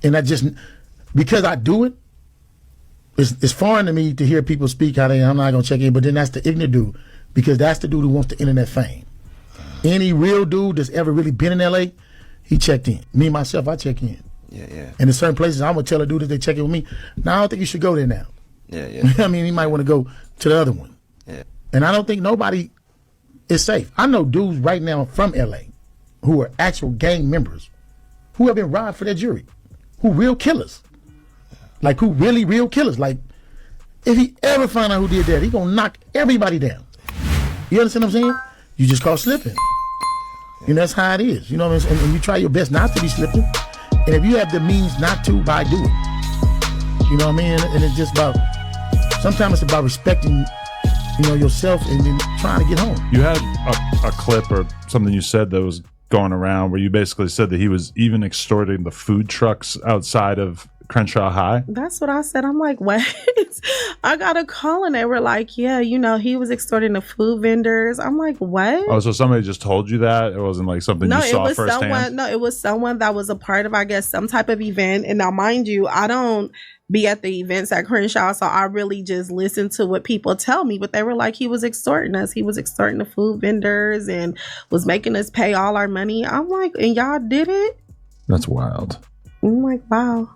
And I just, because I do it, it's foreign to me to hear people speak how I'm not going to check in, but then that's the ignorant dude, because that's the dude who wants the internet fame. Any real dude that's ever really been in LA, he checked in. Me, myself, I check in. Yeah. And in certain places, I'm going to tell a dude that they check in with me, no, I don't think you should go there now. Yeah. I mean, he might want to go to the other one. Yeah. And I don't think nobody is safe. I know dudes right now from LA who are actual gang members who have been robbed for their jury, who real killers. Like, who really real killers. Like, if he ever find out who did that, he gonna knock everybody down. You understand what I'm saying? You just call slipping. And that's how it is. You know what I'm saying? And you try your best not to be slipping. And if you have the means not to, by do it. You know what I mean? And it's just about, sometimes it's about respecting, you know, yourself and then trying to get home. You had a clip or something you said that was going around where you basically said that he was even extorting the food trucks outside of Crenshaw High. That's what I said. I'm like, what? I got a call and they were like, yeah, you know, he was extorting the food vendors. I'm like, what? Oh, so somebody just told you that? It wasn't like something you saw firsthand? No, it was someone that was a part of, I guess, some type of event. And now, mind you, I don't be at the events at Crenshaw, so I really just listen to what people tell me. But they were like, he was extorting us. He was extorting the food vendors and was making us pay all our money. I'm like, and y'all did it? That's wild. I'm like, wow.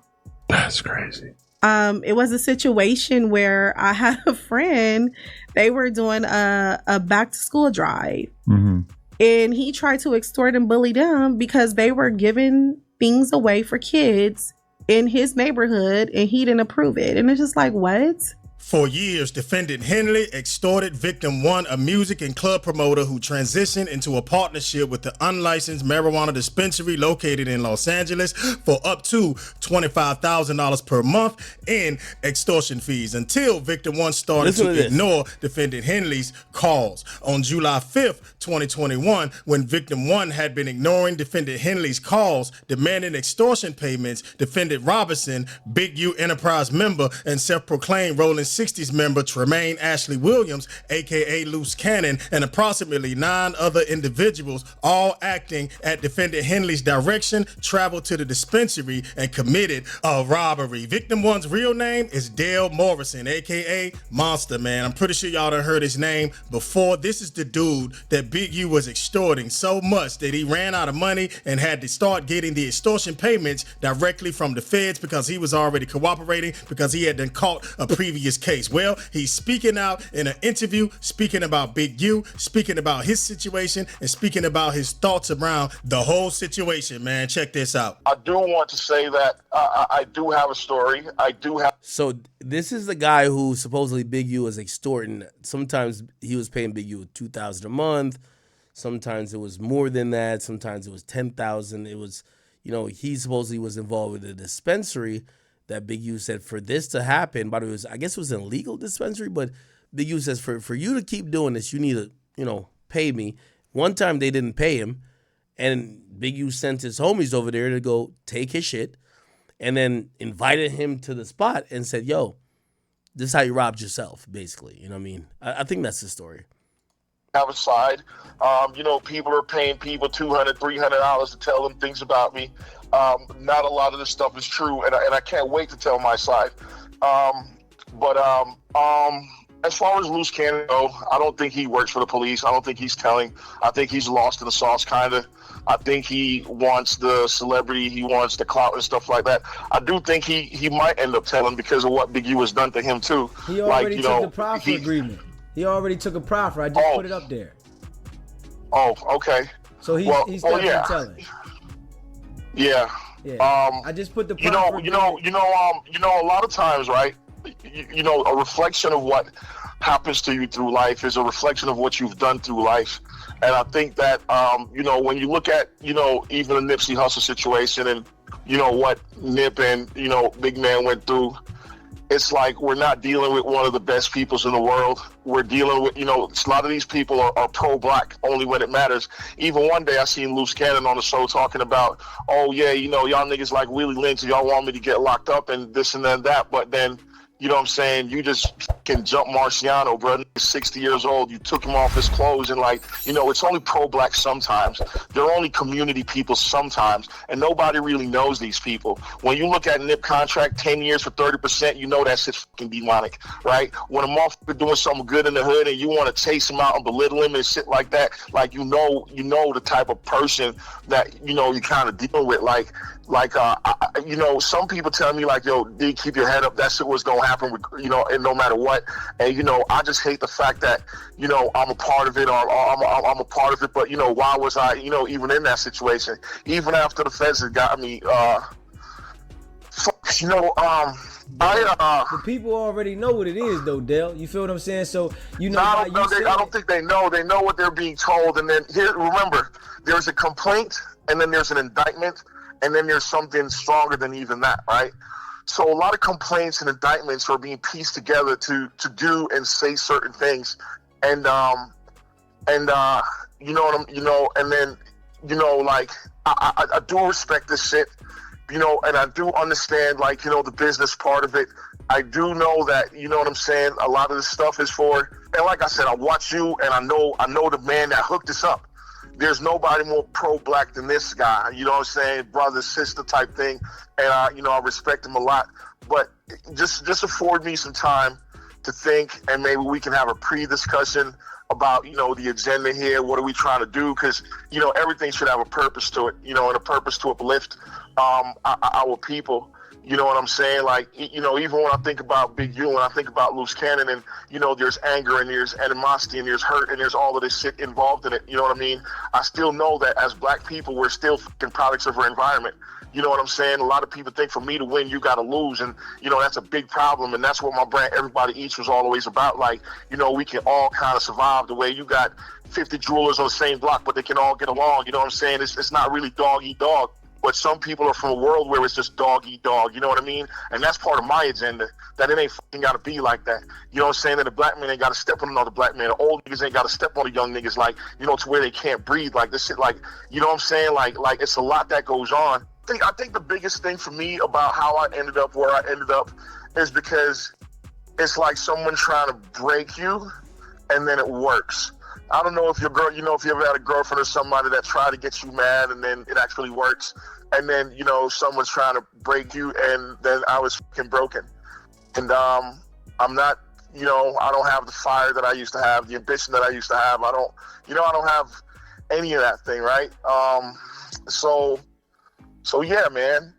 That's crazy. It was a situation where I had a friend, they were doing a back to school drive. Mm-hmm. And he tried to extort and bully them because they were giving things away for kids in his neighborhood and he didn't approve it. And it's just like, what? For years, defendant Henley extorted victim one, a music and club promoter who transitioned into a partnership with the unlicensed marijuana dispensary located in Los Angeles for up to $25,000 per month in extortion fees until victim one started to ignore defendant Henley's calls. On July 5th, 2021, when victim one had been ignoring defendant Henley's calls, demanding extortion payments, defendant Robinson, Big U Enterprise member and self-proclaimed Rolling 60s member Tremaine Ashley Williams, aka Loose Cannon, and approximately 9 other individuals, all acting at defendant Henley's direction, traveled to the dispensary and committed a robbery. Victim one's real name is Dale Morrison, aka Monster Man. I'm pretty sure y'all done heard his name before. This is the dude that Big U was extorting so much that he ran out of money and had to start getting the extortion payments directly from the feds because he was already cooperating because he had been caught a previous case. Well, he's speaking out in an interview, speaking about Big U, speaking about his situation, and speaking about his thoughts around the whole situation, man. Check this out. I do want to say that I do have a story. So this is the guy who supposedly Big U was extorting. Sometimes he was paying Big U $2,000 a month. Sometimes it was more than that. Sometimes it was $10,000. It was, you know, he supposedly was involved with a dispensary that Big U said for this to happen, but I guess it was an illegal dispensary, but Big U says for you to keep doing this, you need to, you know, pay me. One time they didn't pay him, and Big U sent his homies over there to go take his shit, and then invited him to the spot and said, yo, this is how you robbed yourself, basically. You know what I mean? I think that's the story. Have a side. You know, people are paying people $200, $300 to tell them things about me. Not a lot of this stuff is true, and I can't wait to tell my side. But as far as Loose Cannon go, I don't think he works for the police. I don't think he's telling. I think he's lost in the sauce, kind of. I think he wants the celebrity. He wants the clout and stuff like that. I do think he might end up telling because of what Big U has done to him, too. He already took the proffer agreement. He already took a proffer. I just put it up there. Oh, okay. So he's definitely telling. Yeah. I just put the proffer. You know, a lot of times, right? You know, a reflection of what happens to you through life is a reflection of what you've done through life. And I think that, you know, when you look at, you know, even the Nipsey Hussle situation and, you know, what Nip and, you know, Big Man went through, it's like we're not dealing with one of the best peoples in the world. We're dealing with, you know, a lot of these people are pro-black only when it matters. Even one day I seen Loose Cannon on the show talking about, oh, yeah, you know, y'all niggas like Willie Lynch, y'all want me to get locked up and this and then that. But then You know what I'm saying? You just can jump Marciano, bro. He's 60 years old. You took him off his clothes and like, you know, it's only pro-black sometimes. They're only community people sometimes. And nobody really knows these people. When you look at Nip contract, 10 years for 30%, you know that shit's fucking demonic, right? When a motherfucker doing something good in the hood and you want to chase him out and belittle him and shit like that, like, you know the type of person that, you know, you kind of deal with. You know, some people tell me like, yo, D, keep your head up. That shit was going to happen, with, you know, and no matter what. And, you know, I just hate the fact that, you know, I'm a part of it, or I'm a part of it. But, you know, why was I, you know, even in that situation? Even after the feds had got me, you know, the people already know what it is, though, Dale. You feel what I'm saying? So, you know, I don't think they know. They know what they're being told. And then here, remember, there's a complaint, and then there's an indictment, and then there's something stronger than even that, right? So a lot of complaints and indictments are being pieced together to do and say certain things, and you know, and then, you know, like I do respect this shit, you know, and I do understand, like, you know, the business part of it. I do know that, you know what I'm saying, a lot of this stuff is for, and like I said, I watch you, and I know the man that hooked us up. There's nobody more pro-black than this guy, you know what I'm saying, brother, sister type thing, and you know, I respect him a lot. But just afford me some time to think, and maybe we can have a pre-discussion about, you know, the agenda here. What are we trying to do? Because, you know, everything should have a purpose to it, you know, and a purpose to uplift our people. You know what I'm saying? Like, you know, even when I think about Big U, and I think about Loose Cannon, and, you know, there's anger, and there's animosity, and there's hurt, and there's all of this shit involved in it. You know what I mean? I still know that as black people, we're still fucking products of our environment. You know what I'm saying? A lot of people think for me to win, you got to lose. And, you know, that's a big problem. And that's what my brand, Everybody Eats, was always about. Like, you know, we can all kind of survive the way you got 50 jewelers on the same block, but they can all get along. You know what I'm saying? It's not really dog eat dog. But some people are from a world where it's just dog eat dog, you know what I mean? And that's part of my agenda, that it ain't fucking got to be like that. You know what I'm saying? That a black man ain't got to step on another black man. The old niggas ain't got to step on the young niggas, like, you know, to where they can't breathe. Like, this shit, like, you know what I'm saying? Like it's a lot that goes on. I think the biggest thing for me about how I ended up where I ended up is because it's like someone trying to break you, and then it works. I don't know if your girl, you know, if you ever had a girlfriend or somebody that tried to get you mad and then it actually works. And then, you know, someone's trying to break you, and then I was fucking broken. And I'm not, you know, I don't have the fire that I used to have, the ambition that I used to have. I don't have any of that thing, right? So yeah, man.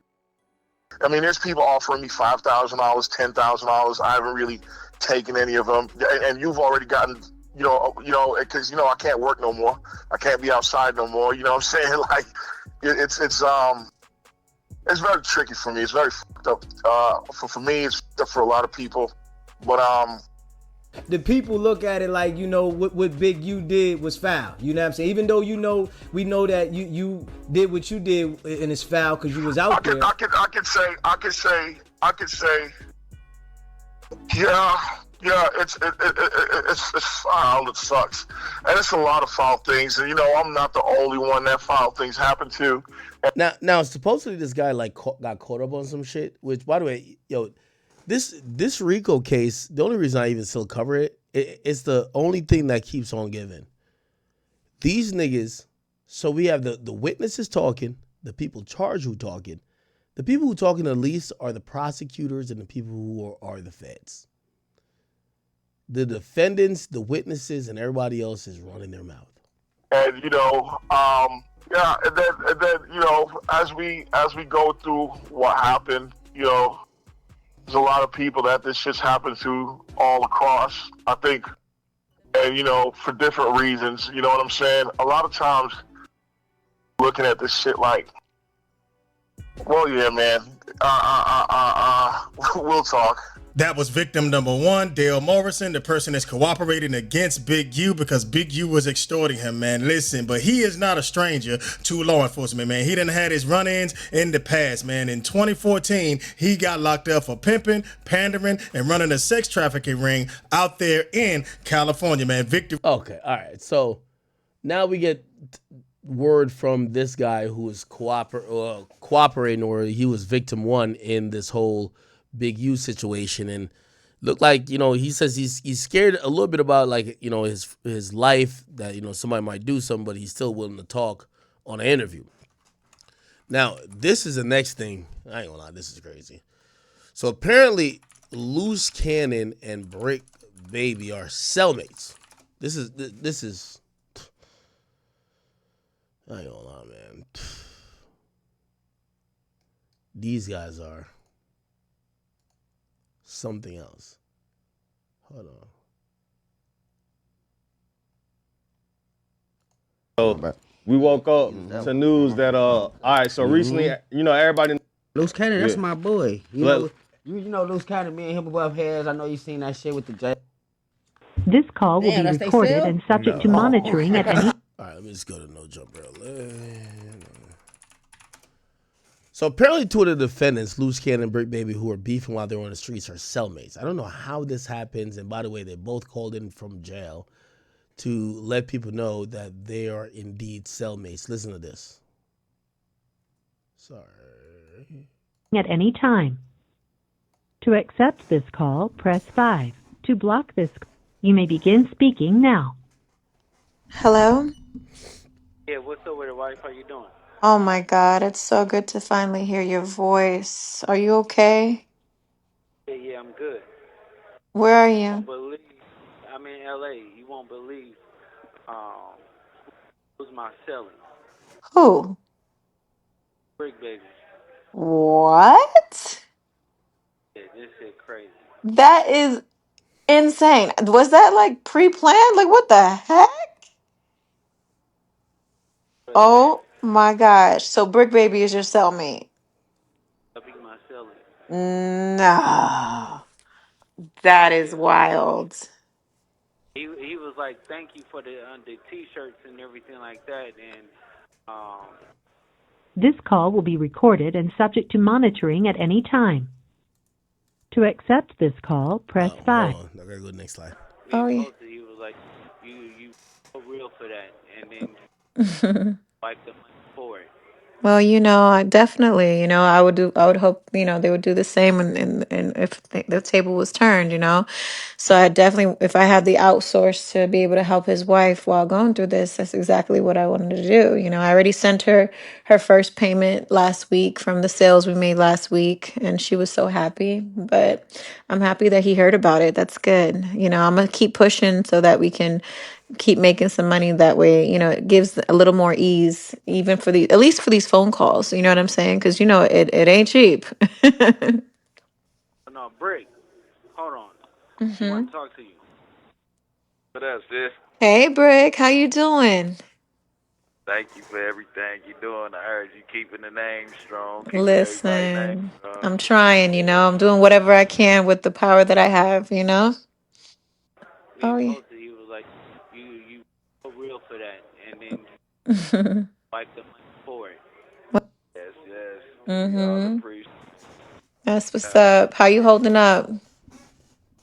I mean, there's people offering me $5,000, $10,000. I haven't really taken any of them. And you've already gotten, you know, because, you know, I can't work no more. I can't be outside no more. You know what I'm saying? Like, it's very tricky for me. It's very fucked up. For me, it's fucked up for a lot of people. But the people look at it like, you know, what Big U did was foul. You know what I'm saying? Even though, you know, we know that you did what you did, and it's foul because you was out there. I could say, yeah, it's foul. It sucks, and it's a lot of foul things. And, you know, I'm not the only one that foul things happen to. Now, supposedly this guy like got caught up on some shit. Which, by the way, yo, this Rico case, the only reason I even still cover it's the only thing that keeps on giving. These niggas. So we have the witnesses talking, the people charged who talking. The people who talking the least are the prosecutors and the people who are the feds. The defendants, the witnesses, and everybody else is running their mouth. And, you know, yeah, and then you know, as we go through what happened, you know, there's a lot of people that this shit's happened to all across, I think, and, you know, for different reasons. You know what I'm saying? A lot of times, looking at this shit like, well, yeah, man, we'll talk. That was victim number one, Dale Morrison, the person that's cooperating against Big U because Big U was extorting him, man. Listen, but he is not a stranger to law enforcement, man. He done had his run-ins in the past, man. In 2014, he got locked up for pimping, pandering, and running a sex trafficking ring out there in California, man. Victim. Okay, all right. So now we get word from this guy who was cooperating, or he was victim one in this whole Big U situation. And Look like, he says he's scared a little bit about, like, his life, that somebody might do something, but he's still willing to talk on an interview. Now, this is the next thing. I ain't gonna lie, this is crazy. So apparently, Loose Cannon and Brick Baby are cellmates. This is. I ain't gonna lie, man. These guys are something else. Hold on. So we woke up to news that all right. So recently, everybody. Loose Cannon, that's Yeah. my boy. Let- You know Loose Cannon, me and him above heads. I know you seen that shit with the J. This call will Damn, be that's they recorded cell? and subject to monitoring at any. All right, let me just go to no jump early. So apparently, two of the defendants, Loose Cannon and Brick Baby, who were beefing while they were on the streets, are cellmates. I don't know how this happens. And by the way, they both called in from jail to let people know that they are indeed cellmates. Listen to this. Sorry. At any time. To accept this call, press 5. To block this, you may begin speaking now. Hello? Yeah, what's up with the wife? How you doing? Oh my God, it's so good to finally hear your voice. Are you okay? Yeah, I'm good. Where are You won't you? believe, I'm in LA. You won't believe who's my celly, Who? Brick Baby. What? Yeah, this shit crazy. That is insane. Was that like pre-planned? Like what the heck? Relax. Oh my gosh. So Brick Baby is your cellmate. I'll be my celly. No. That is Yeah, he wild. he was like, thank you for the t-shirts and everything like that, and um This call will be recorded and subject to monitoring at any time. To accept this call, press 5. Hold on. I gotta go to the next slide. Oh yeah. posted. He was like, you so real for that, and then wipe the money for it. Well, I definitely, I would hope, they would do the same and if the table was turned. So I definitely, if I had the outsource to be able to help his wife while going through this, that's exactly what I wanted to do. I already sent her first payment last week from the sales we made last week, and she was so happy. But I'm happy that he heard about it. That's good. I'm gonna keep pushing so that we can keep making some money that way. It gives a little more ease, even for at least for these phone calls. You know what I'm saying? Because it ain't cheap. No, Brick, hold on. She Hmm. want to talk to you. What up, sis? Hey, Brick, how you doing? Thank you for everything you're doing. I heard you keeping the name strong, keeping everybody's name Listen, strong. I'm trying. I'm doing whatever I can with the power that I have. We Oh yeah. posted. He was like, you so real for that, and then wipe the money for it. Yes, yes. We all Mm-hmm. appreciate. That's what's up. How you holding up?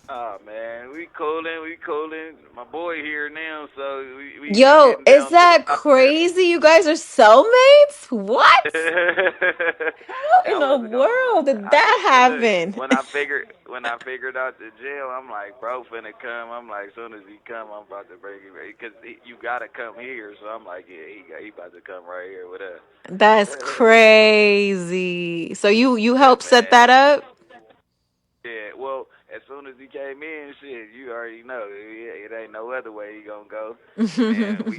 Oh man, we cooling. My boy here now, so we Yo, getting is down to the that wire. crazy? You guys are cellmates? What? How in That the was world did I that just look happen? when I figured out the jail, I'm like, bro, finna come. I'm like, soon as he come, I'm about to bring him because you gotta come here. So I'm like, yeah, he about to come right here with us. That's crazy. So you Yeah, helped set man. that up? Yeah, well, as soon as he came in, shit, you already know it ain't no other way he gonna go, and we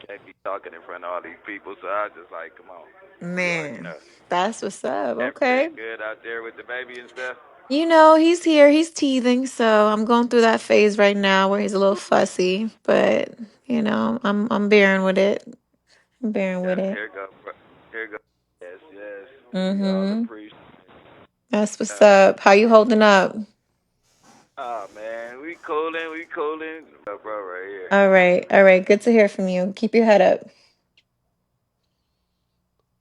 can't be talking in front of all these people. So I just like, come on, you already Man, know. that's what's up. Okay. Everything good out there with the baby and stuff. He's here. He's teething, so I'm going through that phase right now where he's a little fussy, but I'm bearing with it. I'm bearing with Yeah, it. here go, here go. Yes, yes, we all Mm-hmm. appreciate. That's what's up. How you holding up? Oh man, we cooling, bro, right here. All right. All right. Good to hear from you. Keep your head up.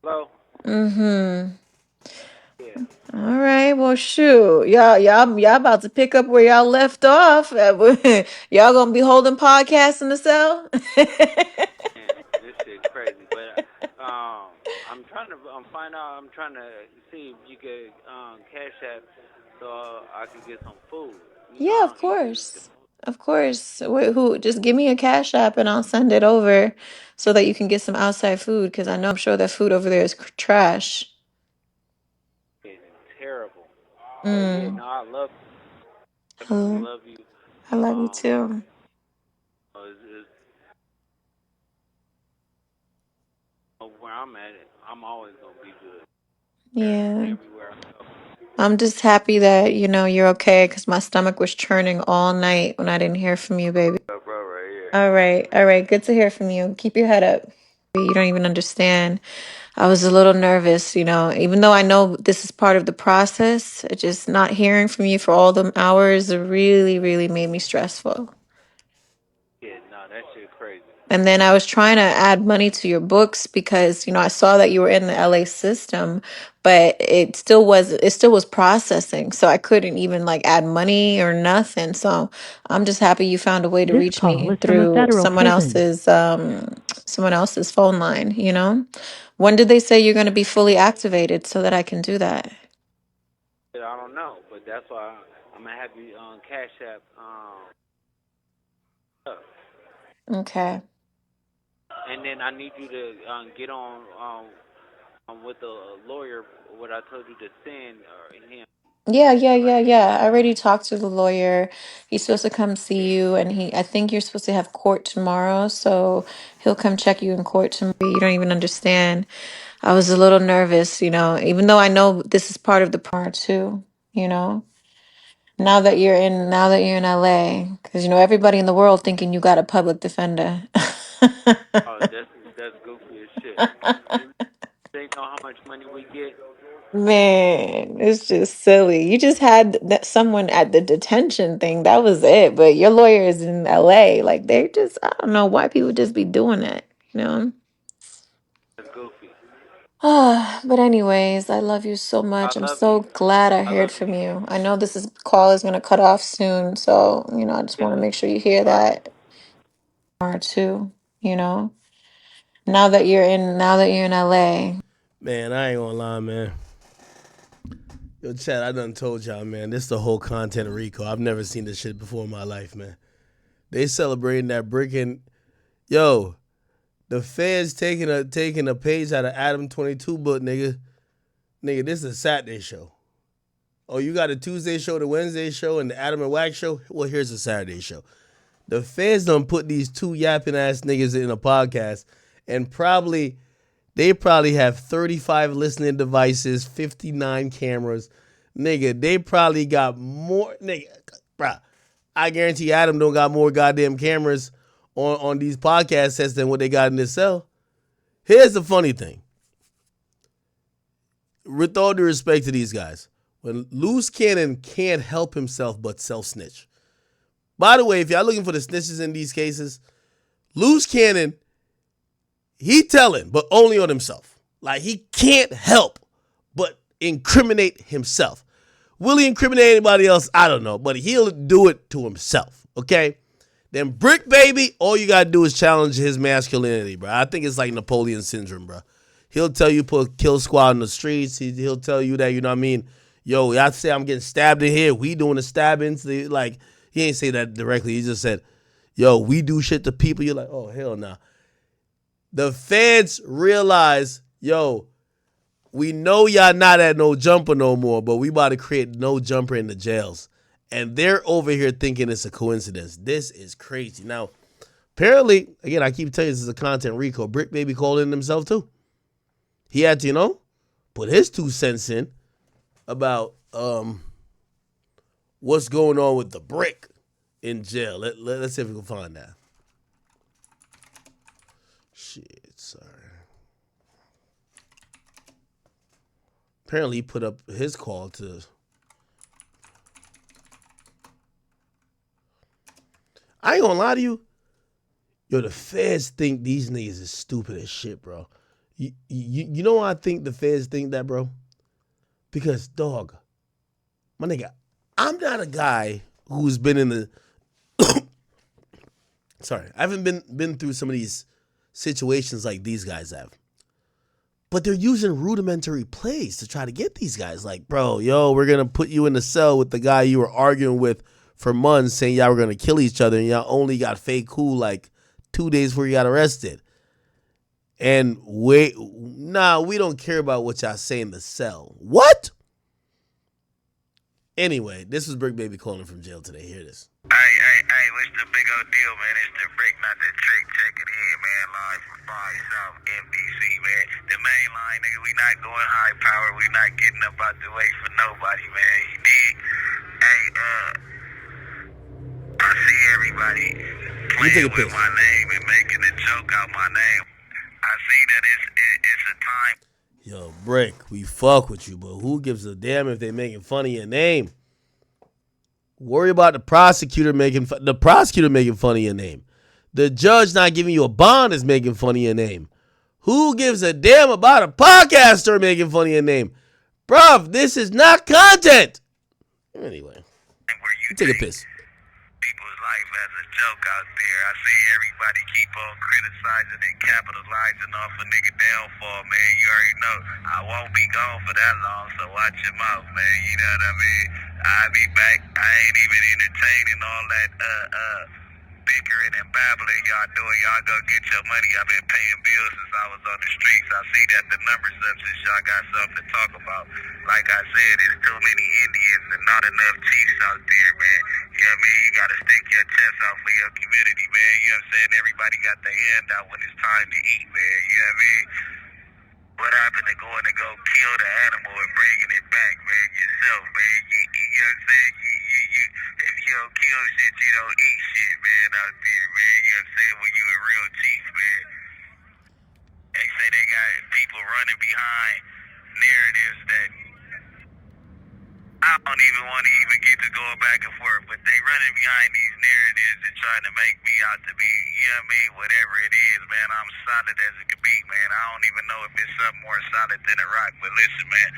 Hello. Mm-hmm. Yeah. All right. Well, shoot. Y'all about to pick up where y'all left off. Y'all gonna be holding podcasts in the cell? Man, this shit crazy, but I'm trying to find out. I'm trying to see if you could cash app so I can get some food. You know, Yeah, I of don't eat good. course. Of course. Who just give me a cash app and I'll send it over so that you can get some outside food because I know I'm sure that food over there is trash. It's terrible. But yeah, Mm. no, I love definitely Hello. love you. I love you Um, too. it's where I'm at, I'm always gonna be good Yeah. everywhere I go. I'm just happy that, you're okay because my stomach was churning all night when I didn't hear from you, baby. Bro, right here. All right. All right. Good to hear from you. Keep your head up. You don't even understand. I was a little nervous, even though I know this is part of the process, it just not hearing from you for all them hours really, really made me stressful. Yeah, no, that shit crazy. And then I was trying to add money to your books because, I saw that you were in the LA system, but it still was processing. So I couldn't even like add money or nothing. So I'm just happy you found a way to This reach call me is from a through federal prison. someone else's phone line. When did they say you're going to be fully activated so that I can do that? I don't know, but that's why I'm gonna have you on Cash App. Up. Okay. And then I need you to get on with the lawyer. What I told you to send him. Yeah, yeah, yeah, yeah. I already talked to the lawyer. He's supposed to come see you, and I think you're supposed to have court tomorrow, so he'll come check you in court tomorrow. You don't even understand. I was a little nervous, even though I know this is part of the part too, you know. Now that you're in LA, because everybody in the world thinking you got a public defender. Oh, that's goofy as shit. They know how much money we get. Man, it's just silly. You just had someone at the detention thing. That was it. But your lawyer is in LA. Like I don't know why people just be doing that, you know? That's goofy. But anyways, I love you so I much. I'm love so you. glad I I heard love from you. you. I know this call is gonna cut off soon, so I just Yeah. want to make sure you hear All right. that or too, you know. Now that you're in LA. Man, I ain't gonna lie, man. Yo, Chad, I done told y'all, man, this the whole content of Rico. I've never seen this shit before in my life, man. They celebrating that brick and yo, the feds taking a page out of Adam 22 book, nigga. Nigga, this is a Saturday show. Oh, you got a Tuesday show, the Wednesday show, and the Adam and Wack show? Well, here's a Saturday show. The feds done put these two yapping ass niggas in a podcast, and they probably have 35 listening devices, 59 cameras. Nigga, they probably got more. Nigga, bruh, I guarantee Adam don't got more goddamn cameras on these podcast sets than what they got in this cell. Here's the funny thing. With all due respect to these guys, when Loose Cannon can't help himself but self-snitch. By the way, if y'all looking for the snitches in these cases, Loose Cannon, he telling, but only on himself. Like, he can't help but incriminate himself. Will he incriminate anybody else? I don't know, but he'll do it to himself, okay? Then Brick Baby, all you gotta do is challenge his masculinity, bro. I think it's like Napoleon syndrome, bro. He'll tell you put kill squad in the streets. He'll tell you that, you know what I mean? Yo, y'all say I'm getting stabbed in here. We doing the stabbings. Like, he ain't say that directly. He just said, yo, we do shit to people. You're like, oh, hell nah. The feds realize, yo, we know y'all not at no jumper no more, but we about to create no jumper in the jails. And they're over here thinking it's a coincidence. This is crazy. Now, apparently, again, I keep telling you this is a content Rico. Brick Baby called in himself too. He had to, put his 2 cents in about what's going on with the brick in jail. Let's see if we can find that. Shit, sorry. Apparently, he put up his call to. I ain't gonna lie to you. Yo, the feds think these niggas is stupid as shit, bro. You know why I think the feds think that, bro? Because, dog, my nigga, I'm not a guy who's been in the. Sorry, I haven't been through some of these situations like these guys have. But they're using rudimentary plays to try to get these guys. Like, bro, yo, we're going to put you in the cell with the guy you were arguing with for months saying y'all were going to kill each other, and y'all only got fake cool like 2 days before you got arrested. And we don't care about what y'all say in the cell. What? Anyway, this was Brick Baby calling from jail today. Hear this. Hey, what's the big old deal, man? It's the Brick, not the trick. Check it in, man. Live from 5 South NBC, man. The main line, nigga, we not going high power. We not getting up out the way for nobody, man. You dig? Hey, I see everybody playing with my name and making a joke out my name. I see that it's a time. Yo, Brick, we fuck with you, but who gives a damn if they making fun of your name? Worry about the prosecutor making fun of your name. The judge not giving you a bond is making fun of your name. Who gives a damn about a podcaster making fun of your name? Bruv, this is not content. Anyway, you take a piss. People's life as a joke out there. I see everybody keep on criticizing and capitalizing off a nigga downfall, man. You already know I won't be gone for that long, so watch your mouth, man. You know what I mean? I'll be back. I ain't even entertaining all that bickering and babbling y'all doing. Y'all go get your money. I've been paying bills since I was on the streets. I see that the numbers up since y'all got something to talk about. Like I said, there's too many Indians and not enough chiefs out there, man. You know what I mean? You gotta stick your chest out for your community, man. You know what I'm saying? Everybody got their hand out when it's time to eat, man. You know what I mean? What happened to going to go kill the animal and bringing it back, man, yourself, man? You know what I'm saying? If you don't kill shit, you don't eat shit, man, out there, man. You know what I'm saying? When you a real chief, man. They say they got people running behind narratives that I don't even want to even get to going back and forth, but they running behind these narratives and trying to make me out to be, you know what I mean, whatever it is, man. I'm solid as it could be, man. I don't even know if it's something more solid than a rock, but listen, man.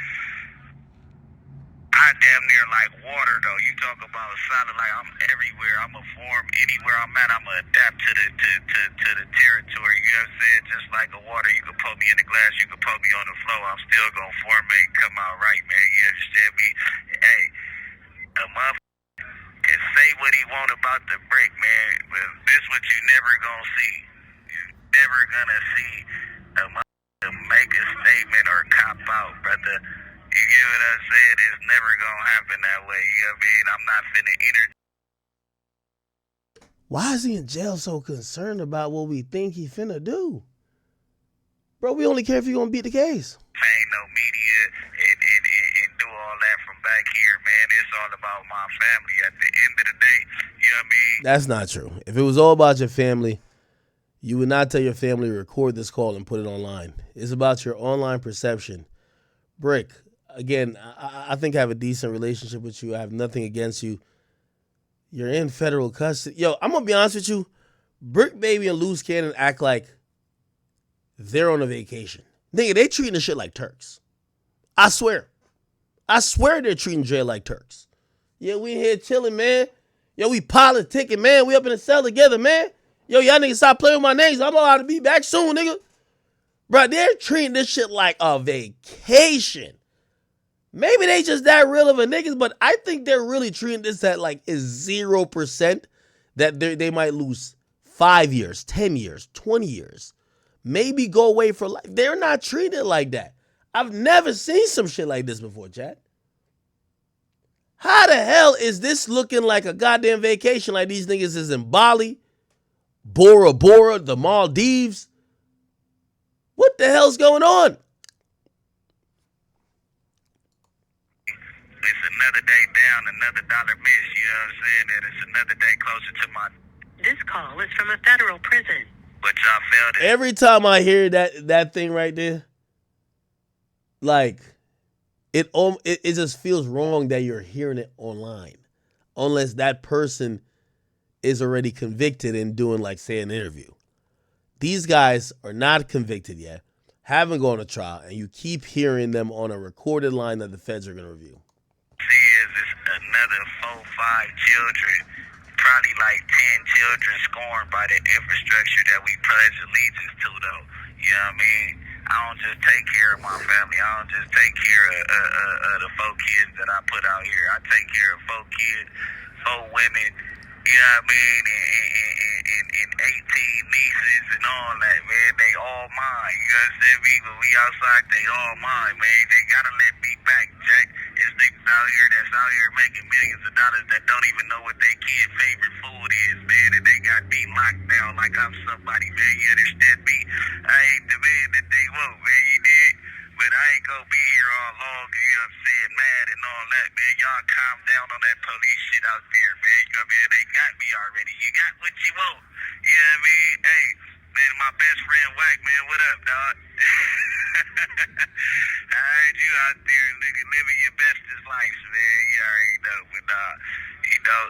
I damn near like water, though. You talk about solid, like I'm everywhere. I'm a form anywhere I'm at. I'm gonna adapt to the territory. You know what I'm saying? Just like a water, you can put me in the glass, you can put me on the floor. I'm still gonna formate, come out right, man. You understand me? Hey, a motherfucker can say what he want about the Brick, man, but this what you never gonna see. You never gonna see a motherfucker make a statement or cop out, brother. You get what I'm saying? It's never gonna happen that way. You know what I mean? I'm not finna Why is he in jail so concerned about what we think he finna do? Bro, we only care if he gonna beat the case. Ain't no media and do all that from back here, man. It's all about my family at the end of the day. You know what I mean? That's not true. If it was all about your family, you would not tell your family to record this call and put it online. It's about your online perception. Brick, again, I think I have a decent relationship with you. I have nothing against you. You're in federal custody. Yo, I'm going to be honest with you. Brick Baby and Loose Cannon act like they're on a vacation. Nigga, they treating the shit like Turks. I swear. I swear they're treating jail like Turks. Yeah, we here chilling, man. Yo, we politicking, man. We up in the cell together, man. Yo, y'all niggas stop playing with my names. I'm allowed to be back soon, nigga. Bro, they're treating this shit like a vacation. Maybe they just that real of a niggas, but I think they're really treating this at like is 0% that they might lose 5 years, 10 years, 20 years. Maybe go away for life. They're not treated like that. I've never seen some shit like this before, Chad. How the hell is this looking like a goddamn vacation like these niggas is in Bali, Bora Bora, the Maldives? What the hell's going on? It's another day down, another dollar miss, you know what I'm saying? And it's another day closer to my... This call is from a federal prison. But y'all failed it. Every time I hear that thing right there, like, it just feels wrong that you're hearing it online. Unless that person is already convicted and doing, like, say, an interview. These guys are not convicted yet, haven't gone to trial, and you keep hearing them on a recorded line that the feds are going to review. See, it's another 4, 5 children, probably like 10 children scorned by the infrastructure that we pledge allegiance to, though. You know what I mean? I don't just take care of my family. I don't just take care of the 4 kids that I put out here. I take care of 4 kids, 4 women, you know what I mean, and 18 nieces and all that, man. They all mine. You understand me? When we outside, they all mine, man. They gotta let me back, Jack. There's niggas out here that's out here making millions of dollars that don't even know what their kid's favorite food is, man. And they got me locked down like I'm somebody, man. You understand me? I ain't the man that they want, man. You did? But I ain't gonna be here all long, you know what I'm saying, mad and all that, man. Y'all calm down on that police shit out there, man. You know what I mean? They got me already. You got what you want. You know what I mean? Hey, man, my best friend Wack, man, what up, dog? I heard you out there, nigga, living your bestest life, man. You already know, but you know.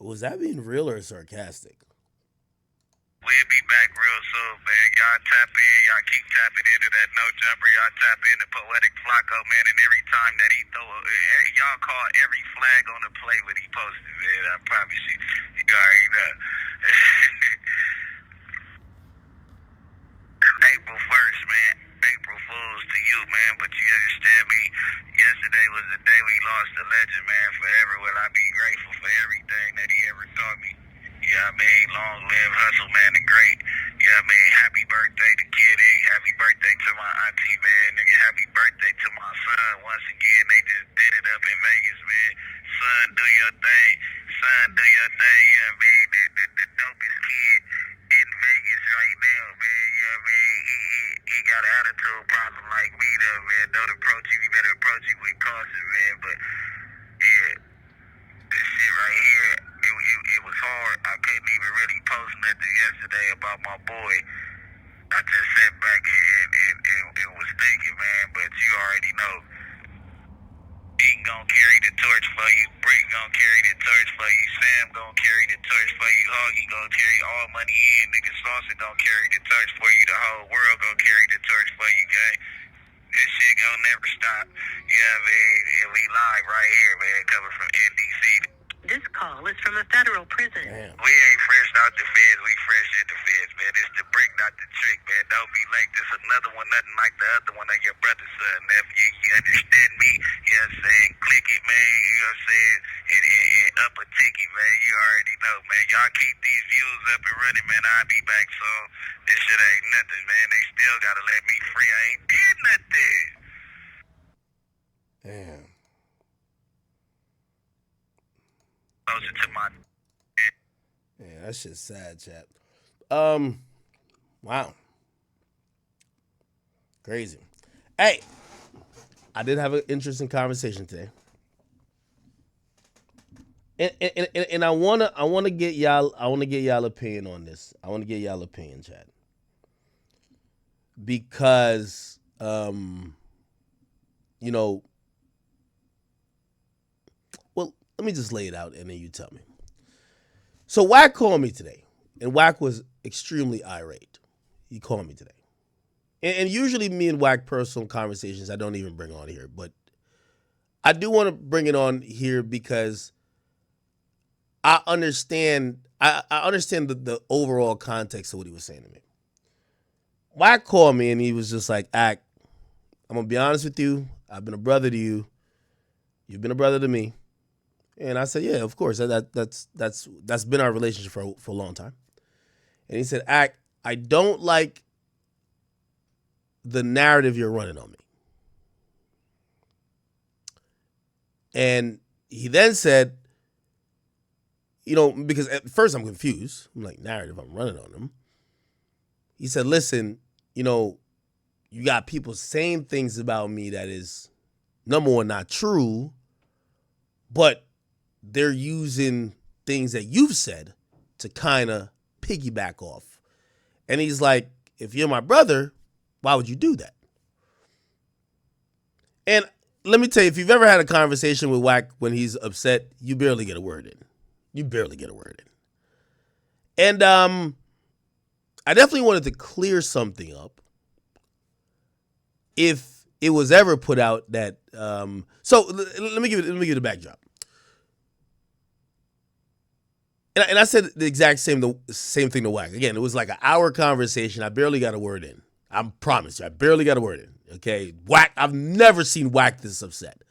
Was that being real or sarcastic? We'll be back real soon, man. Y'all tap in. Y'all keep tapping into that no jumper. Y'all tap into Poetic Flacco, man. And every time that he throw y'all call every flag on the play when he posted, man. I promise you. You already know. April 1st, man. April Fools to you, man. But you understand me? Yesterday was the day we lost a legend, man. Forever will I be grateful for everything that he ever taught me. You know what I mean? Long live Hustle, man, the great. You know what I mean? Happy birthday to Kid Ink. Happy birthday to my auntie, man. Nigga, happy birthday to my son. Once again, they just did it up in Vegas, man. Son, do your thing. Son, do your thing. You know what I mean? The dopest kid in Vegas right now, man. You know what I mean? He got an attitude problem like me, though, man. Don't approach him. You better approach him with caution, man. But, yeah. This shit right here, it was hard. I couldn't even really post nothing yesterday about my boy. I just sat back and was thinking, man, but you already know. Dean gonna carry the torch for you. Brick gonna carry the torch for you. Sam gonna carry the torch for you. Hoggy gonna carry all money in. Nigga Saucer gonna carry the torch for you. The whole world gonna carry the torch for you, gang. This shit gonna never stop. Yeah, man. And we live right here, man, coming from NDC. This call is from a federal prison. Damn. We ain't fresh out the feds, we fresh in the feds, man. It's the brick, not the trick, man. Don't be late. This another one, nothing like the other one of your brother's son, nephew. You understand me? You know what I'm saying? Click it, man. You know what I'm saying? And up a ticket, man. You already know, man. Y'all keep these views up and running, man. I'll be back soon. This shit ain't nothing, man. They still gotta let me free. I ain't did nothing. Damn. Closer to my... Yeah, that shit's sad, chat. Wow. Crazy. Hey, I did have an interesting conversation today. And I wanna get y'all opinion on this. I wanna get y'all opinion, chat. Because you know, well, let me just lay it out and then you tell me. So Wack called me today, and Wack was extremely irate. He called me today. And usually me and Wack personal conversations I don't even bring on here, but I do want to bring it on here because I understand the overall context of what he was saying to me. Wack called me and he was just like, I'm going to be honest with you. I've been a brother to you. You've been a brother to me. And I said, yeah, of course. That's been our relationship for a long time. And he said, I don't like the narrative you're running on me. And he then said, you know, because at first I'm confused. I'm like, narrative, I'm running on him. He said, listen, you know, you got people saying things about me that is, number one, not true, but they're using things that you've said to kind of piggyback off. And he's like, if you're my brother, why would you do that? And let me tell you, if you've ever had a conversation with Wack when he's upset, you barely get a word in. You barely get a word in. And I definitely wanted to clear something up if it was ever put out that so let me give you the backdrop. And I said the exact same thing to Wack. Again, it was like an hour conversation. I barely got a word in. I promise you, I barely got a word in. Okay, Wack. I've never seen Wack this upset.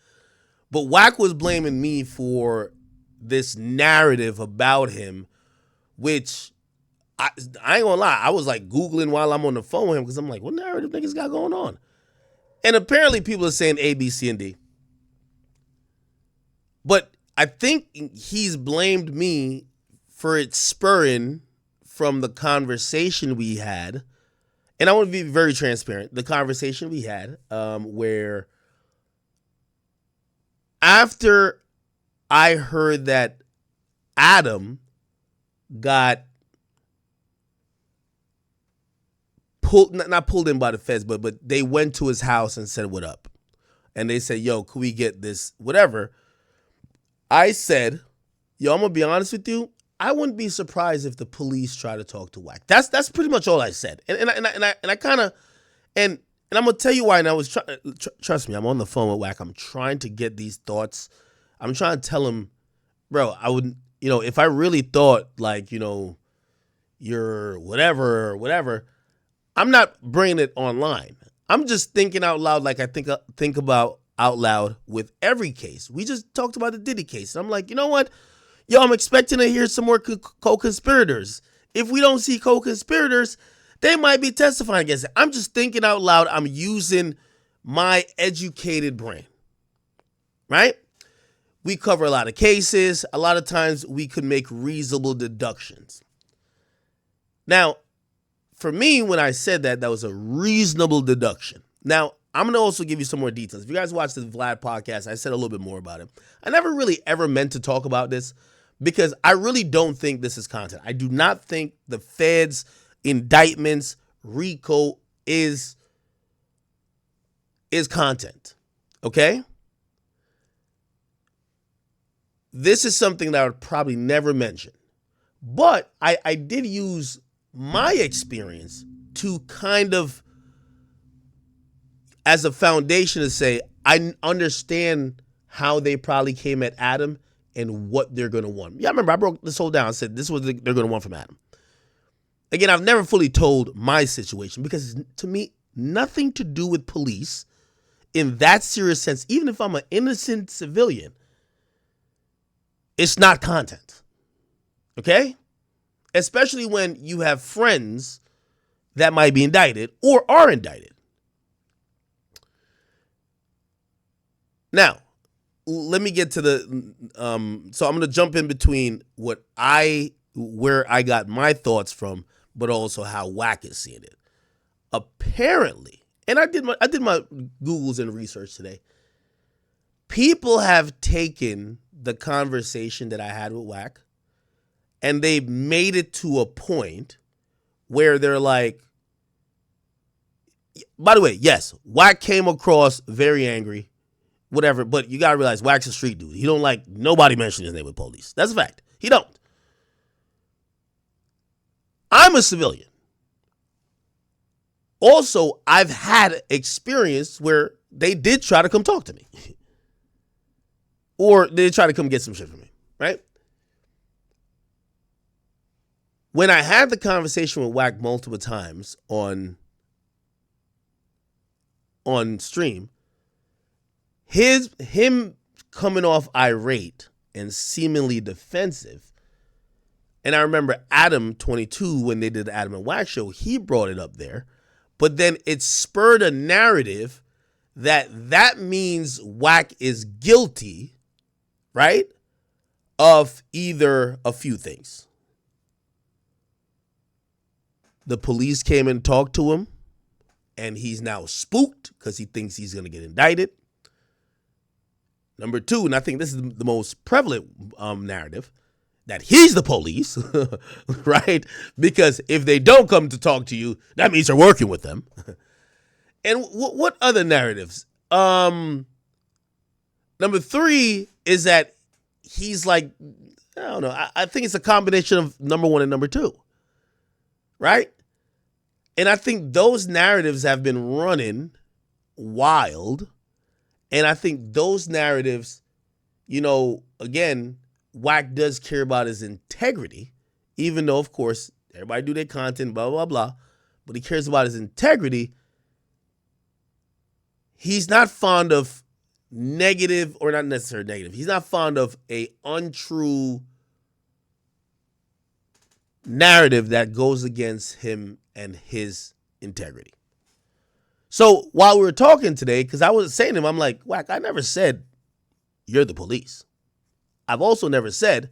But Wack was blaming me for this narrative about him, which I ain't gonna lie. I was like Googling while I'm on the phone with him because I'm like, what narrative niggas got going on? And apparently people are saying A, B, C, and D. But I think he's blamed me for it spurring from the conversation we had. And I want to be very transparent. The conversation we had where after I heard that Adam got not pulled in by the feds, but they went to his house and said, what up? And they said, yo, could we get this, whatever? I said, yo, I'm going to be honest with you. I wouldn't be surprised if the police try to talk to Wack. That's pretty much all I said. And I kind of, and I'm going to tell you why. And I was trust me, I'm on the phone with Wack. I'm trying to get these thoughts. I'm trying to tell him, bro, I wouldn't, if I really thought like, you're whatever or whatever, I'm not bringing it online. I'm just thinking out loud like I think about out loud with every case. We just talked about the Diddy case. And I'm like, you know what? Yo, I'm expecting to hear some more co-conspirators. If we don't see co-conspirators, they might be testifying against it. I'm just thinking out loud. I'm using my educated brain, right? We cover a lot of cases. A lot of times we could make reasonable deductions. Now, for me, when I said that was a reasonable deduction. Now, I'm going to also give you some more details. If you guys watch the Vlad podcast, I said a little bit more about it. I never really ever meant to talk about this because I really don't think this is content. I do not think the feds' indictments, RICO, is content. Okay? This is something that I would probably never mention. But I did use my experience to kind of as a foundation to say, I understand how they probably came at Adam and what they're going to want. Yeah, I remember I broke this whole down. I said, this is what they're going to want from Adam. Again, I've never fully told my situation because to me, nothing to do with police in that serious sense, even if I'm an innocent civilian, it's not content. Okay? Especially when you have friends that might be indicted or are indicted. Now, let me get to the, so I'm going to jump in between where I got my thoughts from, but also how Wack is seeing it. Apparently, and I did my Googles and research today. People have taken the conversation that I had with Wack and they made it to a point where they're like, by the way, yes, Wack came across very angry, whatever, but you got to realize Wack's a street dude. He don't like nobody mentioning his name with police. That's a fact. He don't. I'm a civilian. Also, I've had experience where they did try to come talk to me. Or they try to come get some shit from me, right? When I had the conversation with Wack multiple times on stream, him coming off irate and seemingly defensive, and I remember Adam 22 when they did the Adam and Wack show, he brought it up there, but then it spurred a narrative that means Wack is guilty, right, of either a few things. The police came and talked to him, and he's now spooked because he thinks he's going to get indicted. Number two, and I think this is the most prevalent narrative, that he's the police, right? Because if they don't come to talk to you, that means you're working with them. And what other narratives? Number three is that he's like, I don't know. I think it's a combination of number one and number two, right? And I think those narratives have been running wild. And I think those narratives, again, Wack does care about his integrity, even though, of course, everybody do their content, blah, blah, blah. but he cares about his integrity, he's not fond of negative, or not necessarily negative. He's not fond of a untrue narrative that goes against him and his integrity. So while we were talking today, because I was saying to him, I'm like, Wack, I never said you're the police. I've also never said,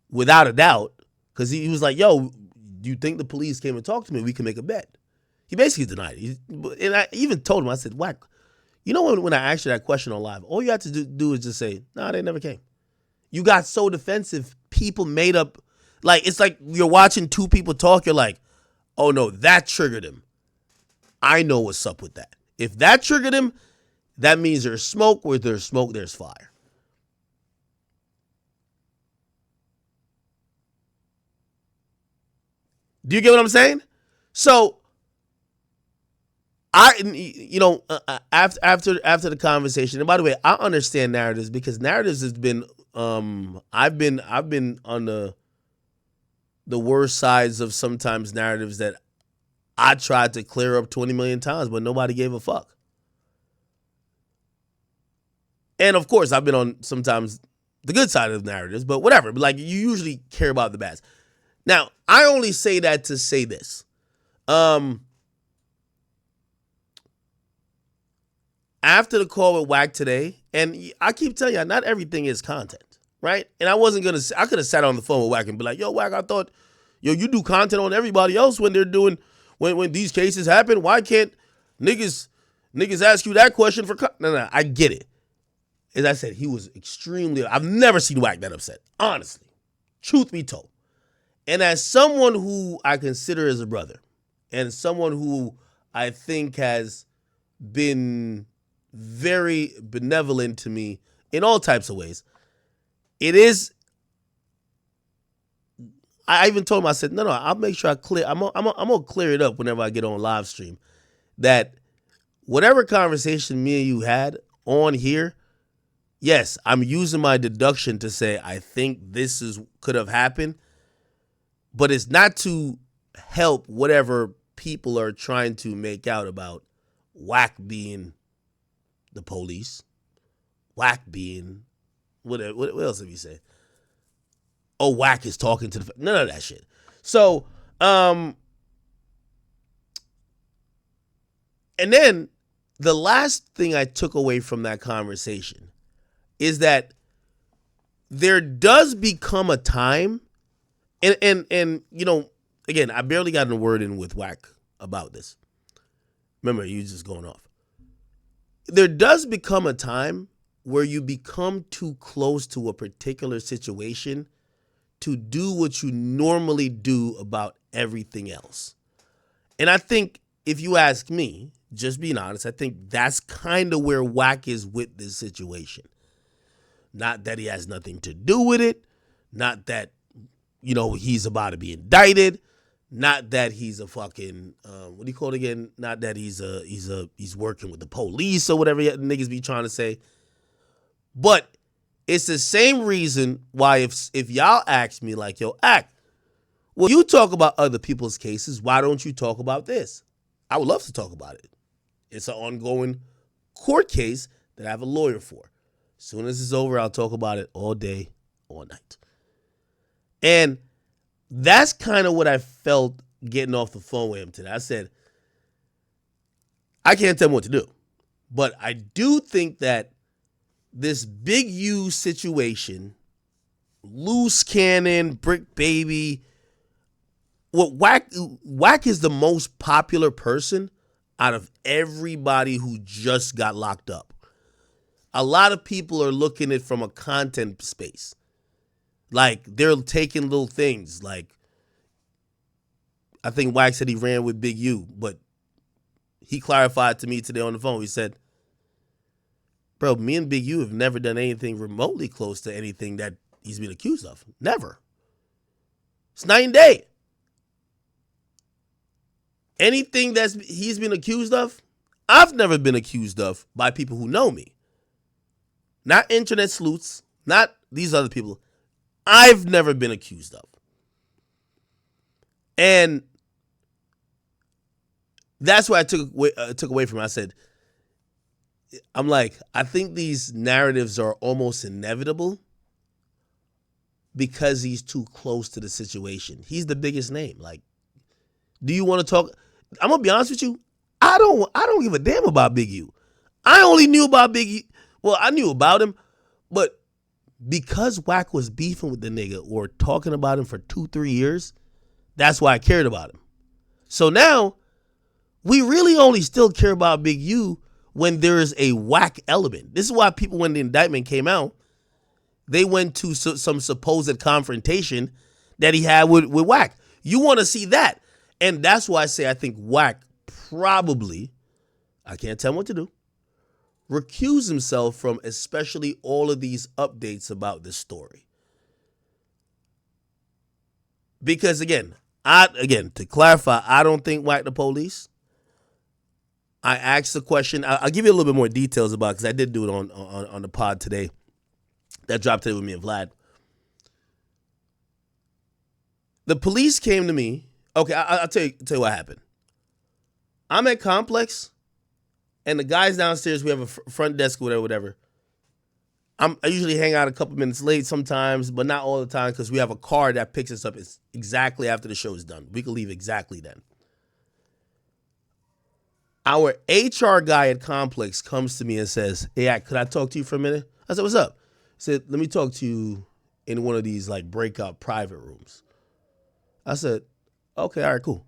without a doubt, because he was like, yo, do you think the police came and talked to me? We can make a bet. He basically denied it. And I even told him, I said, Wack, you know when I asked you that question on live, all you have to do is just say, no, they never came. You got so defensive, people made up, like, it's like you're watching two people talk, you're like, oh no, that triggered him. I know what's up with that. If that triggered him, that means there's smoke. Where there's smoke, there's fire. Do you get what I'm saying? So, after the conversation, and by the way, I understand narratives because narratives has been, I've been on the worst sides of sometimes narratives that I tried to clear up 20 million times, but nobody gave a fuck. And of course, I've been on sometimes the good side of narratives, but whatever. But like, you usually care about the bad. Now, I only say that to say this. After the call with Wack today, and I keep telling you, not everything is content, right? And I wasn't going to, I could have sat on the phone with Wack and be like, yo, Wack, I thought, yo, you do content on everybody else when they're doing, when these cases happen. Why can't niggas ask you that question for, no, I get it. As I said, he was extremely, I've never seen Wack that upset, honestly, truth be told. And as someone who I consider as a brother, and someone who I think has been very benevolent to me in all types of ways, it is, I even told him, I said, no, I'll make sure I clear, I'm gonna clear it up whenever I get on live stream, that whatever conversation me and you had on here, yes, I'm using my deduction to say I think this could have happened, but it's not to help whatever people are trying to make out about Wack being the police, Wack being, what else have you said? Oh, Wack is talking to none of that shit. So, and then the last thing I took away from that conversation is that there does become a time, and you know, again, I barely got a word in with Wack about this. Remember, you just going off. There does become a time where you become too close to a particular situation to do what you normally do about everything else. And I think, if you ask me, just being honest, I think that's kind of where Wack is with this situation. Not that he has nothing to do with it. Not that, you know, he's about to be indicted. Not that he's a fucking, what do you call it again? Not that he's working with the police or whatever niggas be trying to say. But it's the same reason why if y'all ask me like, yo, Act, well, you talk about other people's cases, why don't you talk about this? I would love to talk about it. It's an ongoing court case that I have a lawyer for. As soon as it's over, I'll talk about it all day, all night. And that's kind of what I felt getting off the phone with him today. I said, I can't tell him what to do. But I do think that this Big U situation, loose cannon, brick baby, what Wack is the most popular person out of everybody who just got locked up. A lot of people are looking at it from a content space. Like, they're taking little things. Like, I think Wack said he ran with Big U, but he clarified to me today on the phone. He said, bro, me and Big U have never done anything remotely close to anything that he's been accused of. Never. It's night and day. Anything he's been accused of, I've never been accused of by people who know me. Not internet sleuths, not these other people. I've never been accused of. And That's what I took away from it. I said, I'm like, I think these narratives are almost inevitable because he's too close to the situation. He's the biggest name. Like, do you want to talk? I'm gonna be honest with you. I don't give a damn about Big U. I only knew about Big U. Well, I knew about him, but because Wack was beefing with the nigga or talking about him for 2-3 years, that's why I cared about him. So now we really only still care about Big U when there is a Wack element. This is why people, when the indictment came out, they went to some supposed confrontation that he had with Wack. You want to see that. And that's why I say I think Wack probably, I can't tell him what to do, recuse himself from especially all of these updates about this story. Because again, to clarify, I don't think Wack the police. I asked the question. I'll give you a little bit more details about it because I did do it on the pod today. That dropped today with me and Vlad. The police came to me. Okay, I'll tell you what happened. I'm at Complex, and the guys downstairs, we have a front desk, whatever. I usually hang out a couple minutes late sometimes, but not all the time because we have a car that picks us up exactly after the show is done. We can leave exactly then. Our HR guy at Complex comes to me and says, "Hey, could I talk to you for a minute?" I said, "What's up?" He said, "Let me talk to you in one of these like breakout private rooms." I said, "Okay, all right, cool."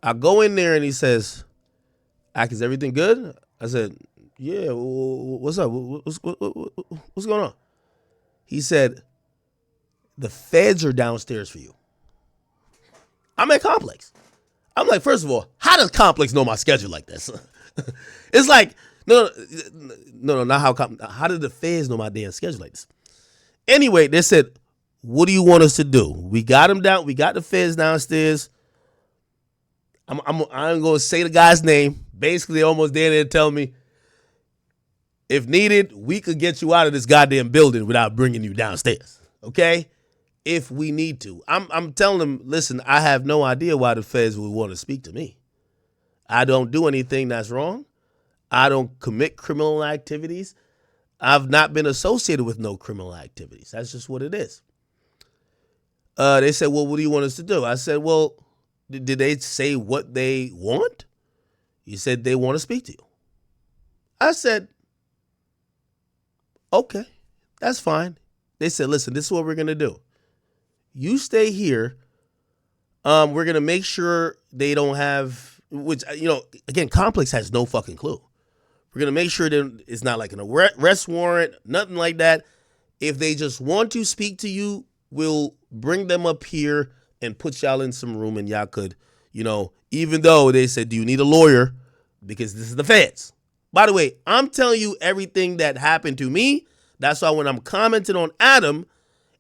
I go in there and he says, "Ak, is everything good?" I said, "Yeah, what's up? What's going on?" He said, "The feds are downstairs for you." I'm at Complex. I'm like, first of all, how does Complex know my schedule like this? It's like, no, not how did the feds know my damn schedule like this? Anyway, they said, "What do you want us to do?" We got them down. We got the feds downstairs. I'm going to say the guy's name. Basically, almost there to tell me, if needed, we could get you out of this goddamn building without bringing you downstairs. Okay? If we need to. I'm telling them, listen, I have no idea why the feds would want to speak to me. I don't do anything that's wrong. I don't commit criminal activities. I've not been associated with no criminal activities. That's just what it is. They said, "Well, what do you want us to do?" I said, "Well, did they say what they want?" He said, "They want to speak to you." I said, "Okay, that's fine." They said, "Listen, this is what we're going to do. You stay here. We're going to make sure they don't have," which, again, Complex has no fucking clue. "We're going to make sure that it's not like an arrest warrant, nothing like that. If they just want to speak to you, we'll bring them up here and put y'all in some room and y'all could, even though they said, 'Do you need a lawyer?' Because this is the feds." By the way, I'm telling you everything that happened to me. That's why when I'm commenting on Adam,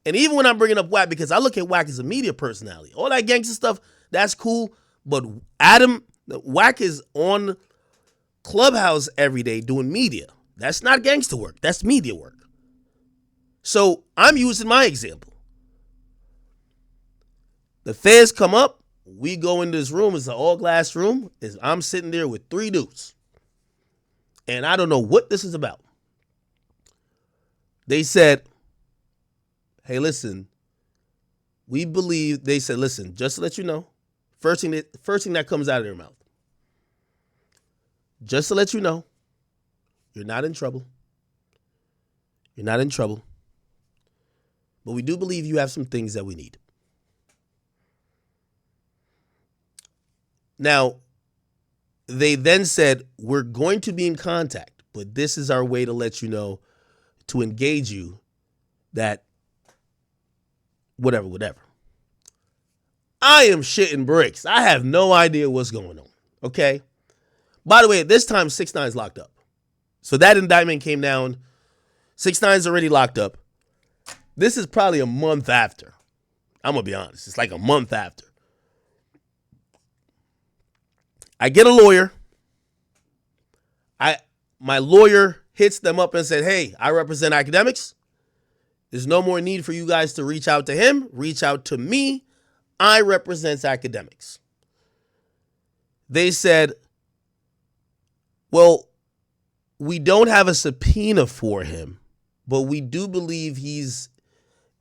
and even when I'm bringing up Wack, because I look at Wack as a media personality. All that gangster stuff, that's cool. But Wack is on Clubhouse every day doing media. That's not gangster work. That's media work. So I'm using my example. The feds come up. We go into this room. It's an all-glass room. I'm sitting there with 3 dudes. And I don't know what this is about. They said, "Hey, listen, we believe," they said, "Listen, just to let you know," first thing that comes out of their mouth, "Just to let you know, you're not in trouble. You're not in trouble. But we do believe you have some things that we need." Now, they then said, "We're going to be in contact, but this is our way to let you know, to engage you that whatever. I am shitting bricks. I have no idea what's going on. Okay? By the way, at this time, 6ix9ine is locked up. So that indictment came down. 6ix9ine is already locked up. This is probably a month after. I'm going to be honest. It's like a month after. I get a lawyer. My lawyer hits them up and said, "Hey, I represent Akademiks. There's no more need for you guys to reach out to him. Reach out to me. I represent Akademiks." They said, Well, we don't have a subpoena for him, but we do believe he's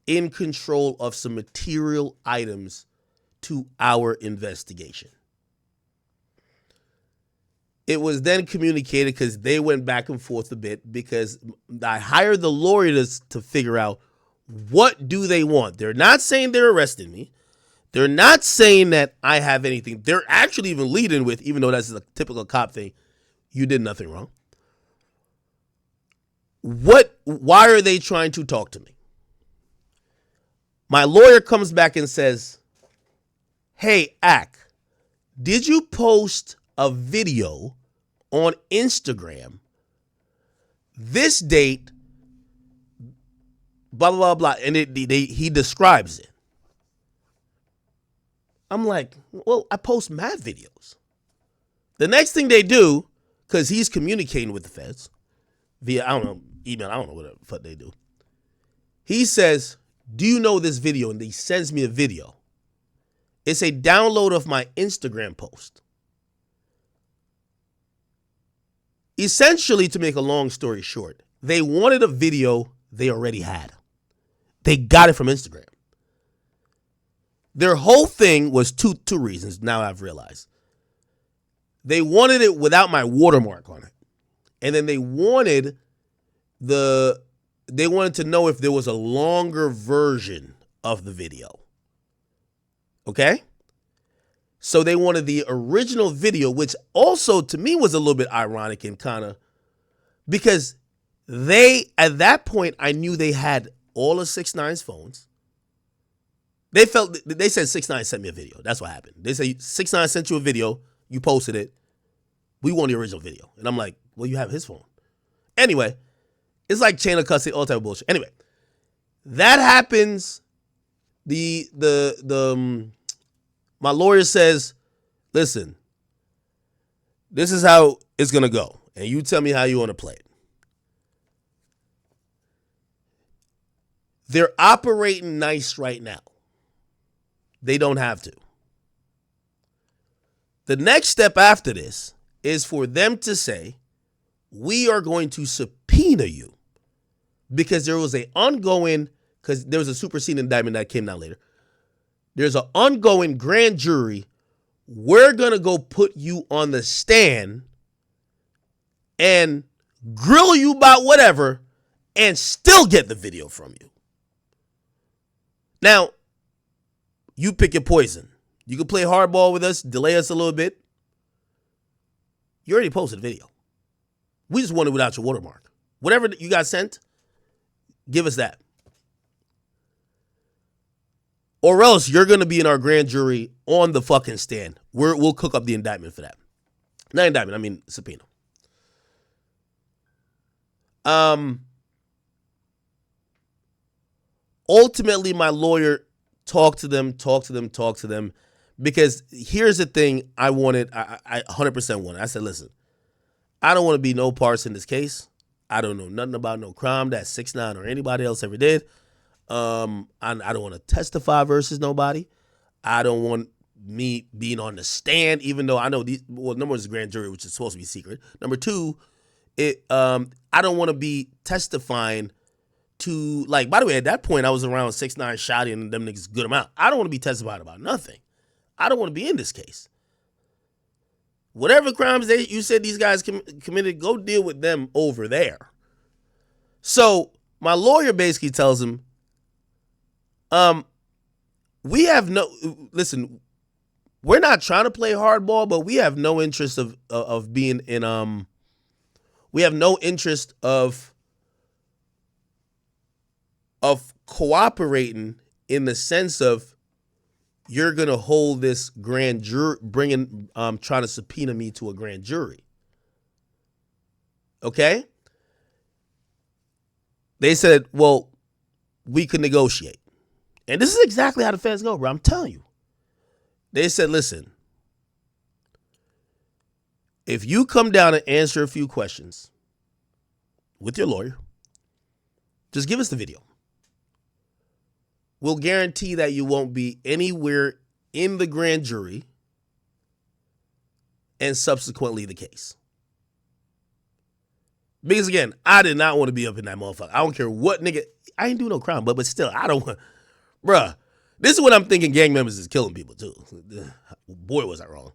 in control of some material items to our investigation. It was then communicated because they went back and forth a bit because I hired the lawyer to figure out what do they want. They're not saying they're arresting me. They're not saying that I have anything. They're actually even leading with, even though that's a typical cop thing, you did nothing wrong. Why are they trying to talk to me? My lawyer comes back and says, hey, Ack, did you post a video on Instagram this date, blah, blah, blah, blah, and he describes it. I'm like, well, I post mad videos. The next thing they do, because he's communicating with the feds via, I don't know, email, I don't know what the fuck they do. He says, do you know this video? And he sends me a video. It's a download of my Instagram post. Essentially, to make a long story short, they wanted a video they already had. They got it from Instagram. Their whole thing was two reasons, now I've realized. They wanted it without my watermark on it. And then they wanted to know if there was a longer version of the video. Okay? So they wanted the original video, which also to me was a little bit ironic and kind of, because at that point, I knew they had all of 6ix9ine's phones. They said 6ix9ine sent me a video. That's what happened. They say 6ix9ine sent you a video. You posted it. We want the original video. And I'm like, well, you have his phone. Anyway, it's like chain of custody, all type of bullshit. Anyway, that happens. My lawyer says, listen, this is how it's going to go. And you tell me how you want to play it. They're operating nice right now. They don't have to. The next step after this is for them to say, we are going to subpoena you because there was a superseding indictment that came down later. There's an ongoing grand jury. We're going to go put you on the stand and grill you about whatever and still get the video from you. Now, you pick your poison. You can play hardball with us, delay us a little bit. You already posted a video. We just want it without your watermark. Whatever you got sent, give us that. Or else you're going to be in our grand jury on the fucking stand. We'll cook up the indictment for that. Not indictment, I mean subpoena. Ultimately, my lawyer talked to them, because here's the thing I 100% wanted. I said, listen, I don't want to be no parts in this case. I don't know nothing about no crime that 6ix9ine or anybody else ever did. I don't want to testify versus nobody. I don't want me being on the stand, even though I know number one is the grand jury, which is supposed to be secret. Number two, I don't want to be testifying to, like, by the way, at that point, I was around 6ix9ine, Shotty, and them niggas good amount. I don't want to be testifying about nothing. I don't want to be in this case. Whatever crimes you said these guys committed, go deal with them over there. So my lawyer basically tells him, listen, we're not trying to play hardball, but we have no interest of being in, we have no interest of cooperating in the sense of you're going to hold this grand jury, trying to subpoena me to a grand jury. Okay? They said, well, we could negotiate. And this is exactly how the feds go, bro. I'm telling you. They said, listen, if you come down and answer a few questions with your lawyer, just give us the video. We'll guarantee that you won't be anywhere in the grand jury and subsequently the case. Because again, I did not want to be up in that motherfucker. I don't care what nigga. I ain't do no crime, but still, I don't want. Bruh, this is what I'm thinking. Gang members is killing people too. Boy, was I wrong.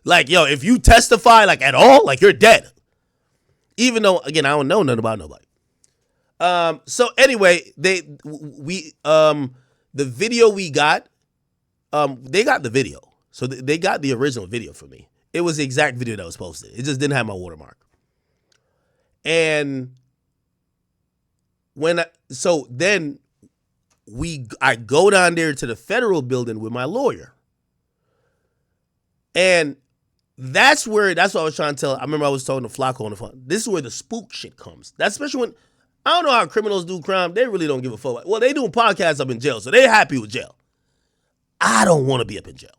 Like, yo, if you testify like at all, like you're dead. Even though, again, I don't know nothing about nobody. So anyway, the video we got, they got the video. So they got the original video for me. It was the exact video that was posted. It just didn't have my watermark. And I go down there to the federal building with my lawyer. And that's what I was trying to tell. I remember I was talking to Flacco on the phone. This is where the spook shit comes. That's especially when, I don't know how criminals do crime. They really don't give a fuck. Well, they doing podcasts up in jail, so they happy with jail. I don't want to be up in jail.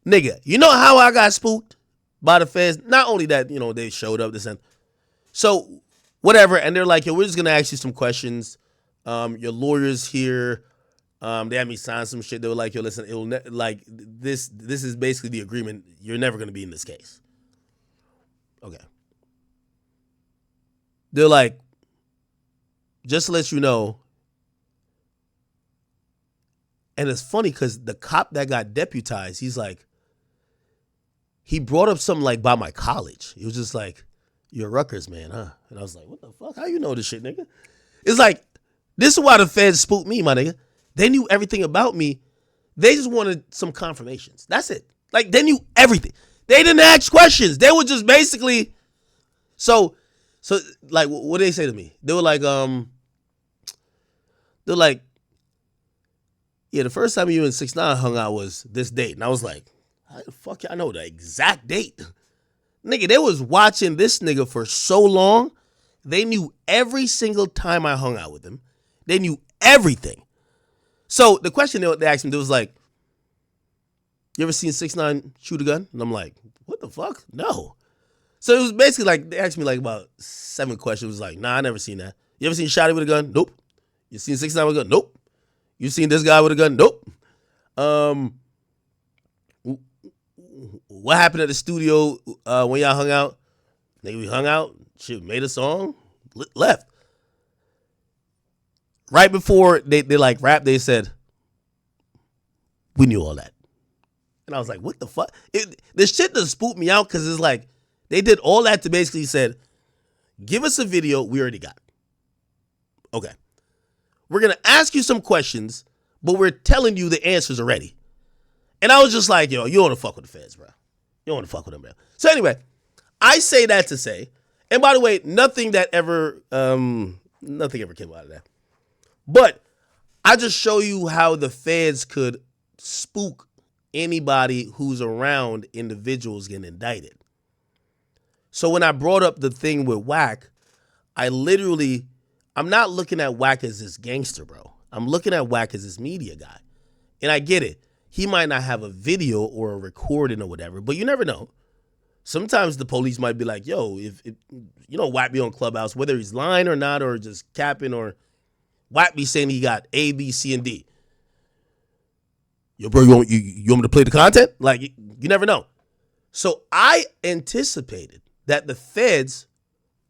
Nigga, you know how I got spooked by the feds? Not only that, they showed up, this and so whatever, and they're like, yo, we're just gonna ask you some questions. Your lawyer's here. They had me sign some shit. They were like, yo, listen, this is basically the agreement. You're never gonna be in this case. Okay. They're like, just to let you know. And it's funny because the cop that got deputized, he's like, he brought up something like by my college. He was just like, you're Rutgers, man, huh? And I was like, what the fuck? How you know this shit, nigga? It's like, this is why the feds spooked me, my nigga. They knew everything about me. They just wanted some confirmations. That's it. Like, they knew everything. They didn't ask questions. They were just basically, so like, what did they say to me? They were like, yeah, the first time you and 6ix9ine hung out was this date. And I was like, how the fuck y'all know the exact date? Nigga, they was watching this nigga for so long. They knew every single time I hung out with him. They knew everything. So the question they asked me, they was like, you ever seen 6ix9ine shoot a gun? And I'm like, what the fuck? No. So it was basically like, they asked me like about 7 questions. It was like, nah, I never seen that. You ever seen Shotty with a gun? Nope. You seen 6ix9ine with a gun? Nope. You seen this guy with a gun? Nope. What happened at the studio when y'all hung out? Nigga, we hung out, shit, made a song, left. Right before they like rap, they said, we knew all that. And I was like, what the fuck? This shit just spooked me out because it's like, they did all that to basically said, give us a video we already got. Okay. We're going to ask you some questions, but we're telling you the answers already. And I was just like, yo, you don't want to fuck with the feds, bro. You don't want to fuck with them, bro. So anyway, I say that to say, and by the way, nothing ever came out of that. But I just show you how the feds could spook anybody who's around individuals getting indicted. So when I brought up the thing with Wack, I'm not looking at Wack as this gangster, bro. I'm looking at Wack as this media guy. And I get it. He might not have a video or a recording or whatever, but you never know. Sometimes the police might be like, yo, if Wack be on Clubhouse, whether he's lying or not, or just capping, or Wack be saying he got A, B, C, and D. Yo, bro, you want me to play the content? Like, you never know. So I anticipated that the feds,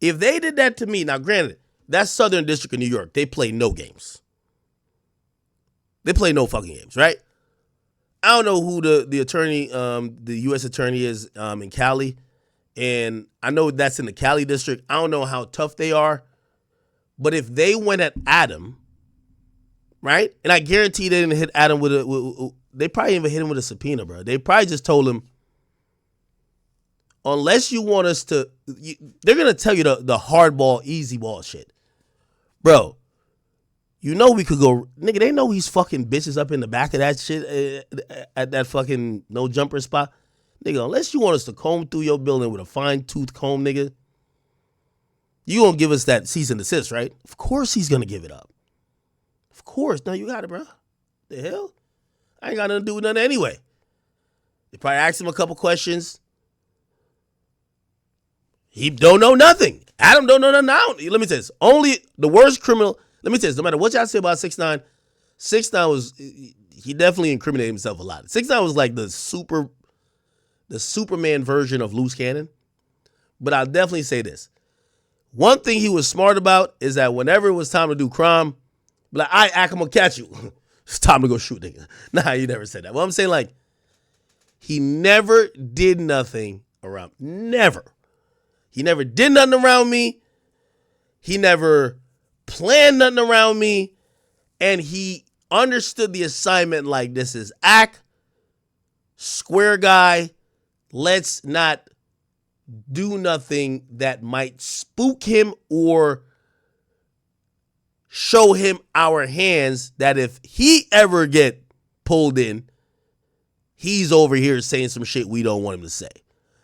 if they did that to me, now granted, that's Southern District of New York. They play no games. They play no fucking games, right? I don't know who the attorney, the U.S. attorney is in Cali, and I know that's in the Cali district. I don't know how tough they are, but if they went at Adam, right? And I guarantee they didn't hit Adam they probably even hit him with a subpoena, bro. They probably just told him, unless you want us to, they're gonna tell you the hardball, easy ball shit, bro. You know we could go, nigga, they know he's fucking bitches up in the back of that shit at that fucking no jumper spot. Nigga, unless you want us to comb through your building with a fine tooth comb, nigga, you gonna give us that cease and desist, right? Of course he's gonna give it up. Of course. No, you got it, bro. The hell? I ain't got nothing to do with nothing anyway. They probably asked him a couple questions. He don't know nothing. Adam don't know nothing now. Let me tell you this. Only the worst criminal. Let me tell you this, no matter what y'all say about 6ix9ine, 6ix9ine he definitely incriminated himself a lot. 6ix9ine was like the Superman version of Loose Cannon. But I'll definitely say this. One thing he was smart about is that whenever it was time to do crime, be like, all right, Ack, I'm going to catch you. It's time to go shoot niggas. Nah, he never said that. Well, I'm saying, like, he never did nothing around. Never. He never did nothing around me. He never planned nothing around me. And he understood the assignment like this is Ack, square guy. Let's not do nothing that might spook him or show him our hands that if he ever get pulled in, he's over here saying some shit we don't want him to say.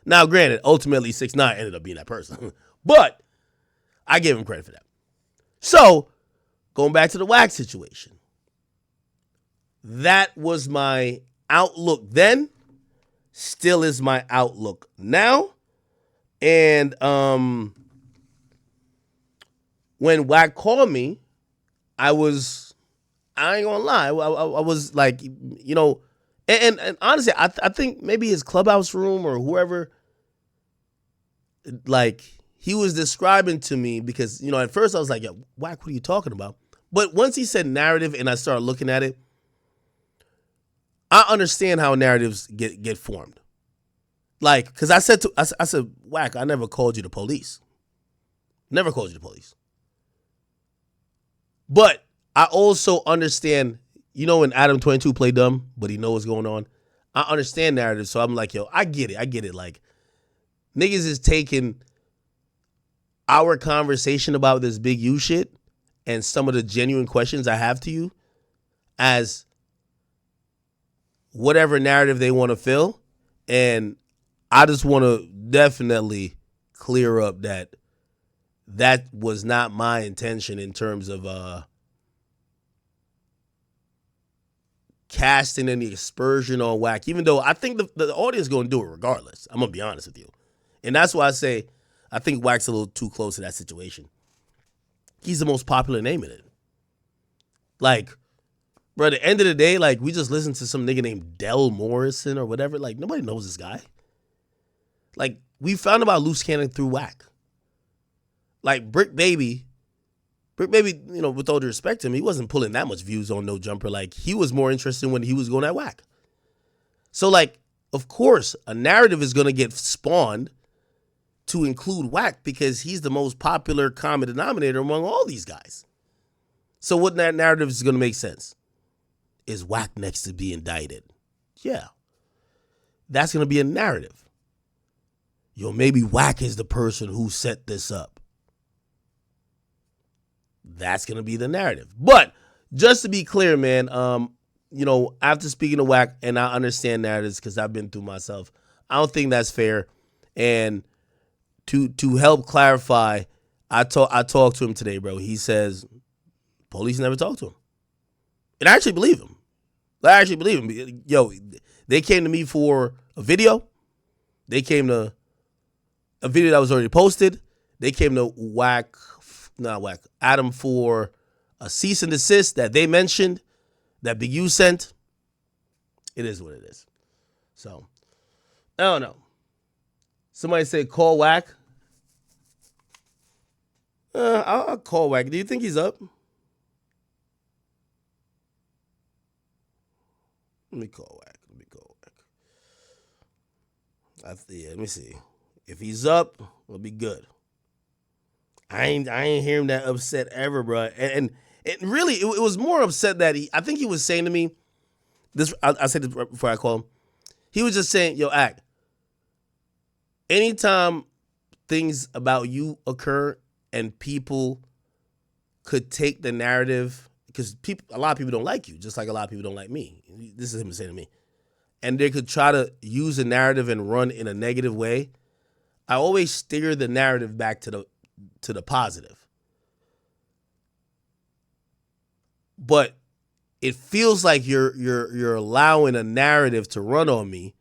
Now, granted, ultimately 6ix9ine ended up being that person. But I give him credit for that. So, going back to the Wack situation. That was my outlook then. Still is my outlook now. And when Wack called me, I ain't gonna lie, I was like, you know, and honestly, I think maybe his clubhouse room or whoever, like, he was describing to me because, you know, at first I was like, yo, Wack, what are you talking about? But once he said narrative and I started looking at it, I understand how narratives get formed. Like, because I said, Wack, I never called you the police. Never called you the police. But I also understand, you know, when Adam 22 play dumb, but he know what's going on. I understand narratives, so I'm like, yo, I get it. Like, niggas is taking our conversation about this Big U shit and some of the genuine questions I have to you as whatever narrative they want to fill. And I just want to definitely clear up that was not my intention in terms of casting any aspersion on Wack, even though I think the audience is going to do it regardless. I'm going to be honest with you. And that's why I say I think Wack's a little too close to that situation. He's the most popular name in it. Like, bro, at the end of the day, like, we just listened to some nigga named Del Morrison or whatever. Like, nobody knows this guy. Like, we found about Loose Cannon through Wack. Like, Brick Baby, you know, with all due respect to him, he wasn't pulling that much views on No Jumper. Like, he was more interested when he was going at Wack. So, like, of course, a narrative is going to get spawned to include Wack because he's the most popular common denominator among all these guys. So what that narrative is going to make sense? Is Wack next to be indicted? Yeah. That's going to be a narrative. Yo, maybe Wack is the person who set this up. That's going to be the narrative. But just to be clear, man, you know, after speaking to Wack, and I understand narratives because I've been through myself, I don't think that's fair. And to help clarify, I talked to him today, bro. He says police never talked to him. And I actually believe him. Yo, they came to me for a video. They came to a video that was already posted. They came to Adam for a cease and desist that they mentioned, that Big U sent. It is what it is. So, I don't know. Somebody said call Wack. I'll call Wack. Do you think he's up? Let me call Wack. Let me see. If he's up, it'll be good. I ain't hear him that upset ever, bro. And it really, it was more upset that I think he was saying to me, this. I said this before I call him. He was just saying, yo, Ack, anytime things about you occur and people could take the narrative, because a lot of people don't like you, just like a lot of people don't like me. This is him saying to me. And they could try to use a narrative and run in a negative way. I always steer the narrative back to the positive. But it feels like you're allowing a narrative to run on me,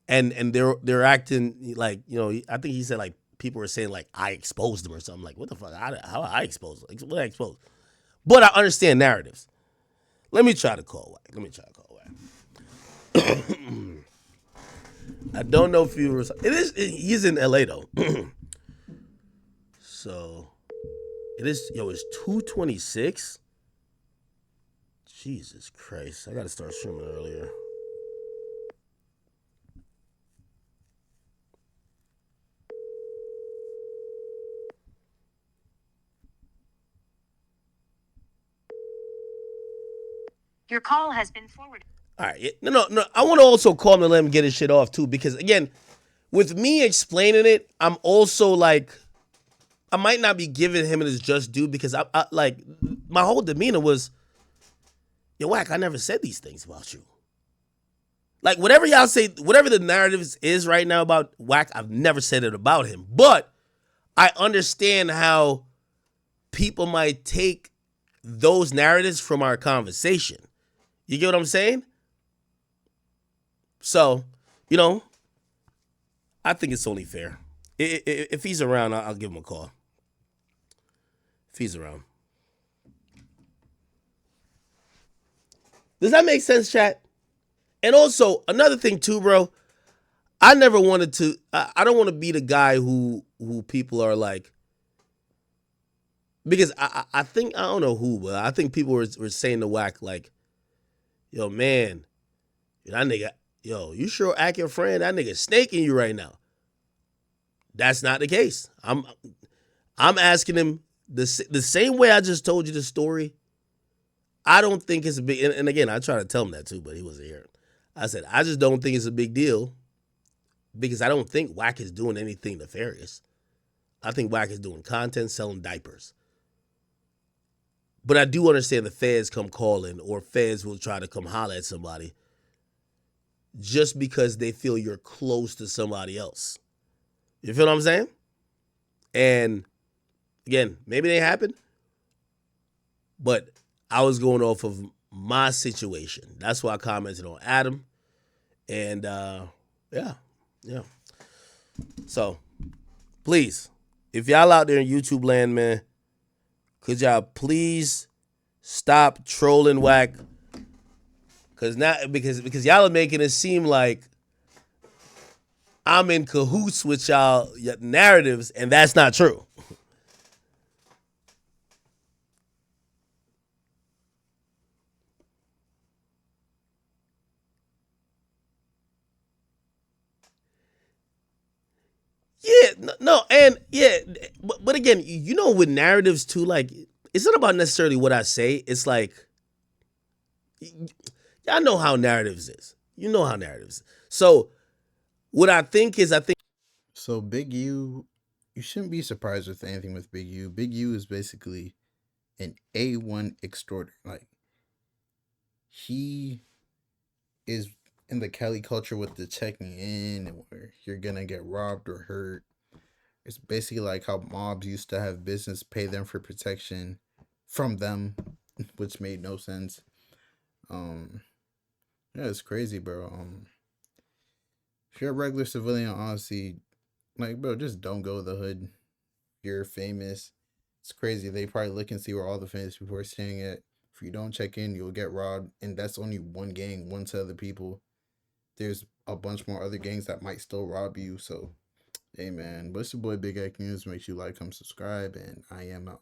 and they're acting like, you know, I think he said like people were saying like I exposed them or something. Like, what the fuck? How I exposed them? What I exposed? But I understand narratives. Let me try to call Wack. I don't know if he was. He's in LA though. So it is. Yo, it's 2:26. Jesus Christ! I gotta start streaming earlier. Your call has been forwarded. All right. No. I want to also call him and let him get his shit off too, because again, with me explaining it, I'm also like, I might not be giving him his just due because I like my whole demeanor was, yo, Wack, I never said these things about you. Like whatever y'all say, whatever the narrative is right now about Wack, I've never said it about him. But I understand how people might take those narratives from our conversation. You get what I'm saying? So, I think it's only fair. If he's around, I'll give him a call. If he's around. Does that make sense, chat? And also, another thing too, bro, I never wanted to, I don't want to be the guy who people are like, because I think, I don't know who, but I think people were saying to Wack like, yo, man, that nigga, yo, you sure act your friend? That nigga snaking you right now. That's not the case. I'm asking him the same way I just told you the story. I don't think it's a big, and again, I tried to tell him that too, but he wasn't here. I said, I just don't think it's a big deal because I don't think Wack is doing anything nefarious. I think Wack is doing content, selling diapers. But I do understand the feds come calling or feds will try to come holler at somebody just because they feel you're close to somebody else. You feel what I'm saying? And again, maybe they happen, but I was going off of my situation. That's why I commented on Adam. And yeah. So please, if y'all out there in YouTube land, man, could y'all please stop trolling Wack? Because y'all are making it seem like I'm in cahoots with y'all narratives, and that's not true. Yeah, no, and yeah, but again, with narratives too, like, it's not about necessarily what I say. It's like, y'all know how narratives is. You know how narratives is. So what I think is, So Big U, you shouldn't be surprised with anything with Big U. Big U is basically an A1 extorter. Like, he is in the Cali culture with the checking in where you're gonna get robbed or hurt. It's basically like how mobs used to have business pay them for protection from them, which made no sense. Yeah, it's crazy, bro. If you're a regular civilian, honestly, like, bro, just don't go to the hood. You're famous. It's crazy. They probably look and see where all the famous people are staying at. If you don't check in, you'll get robbed. And that's only one gang, one set of the people. There's a bunch more other gangs that might still rob you. So, hey, man. But it's your boy, Big X News. Make sure you like, comment, subscribe. And I am out.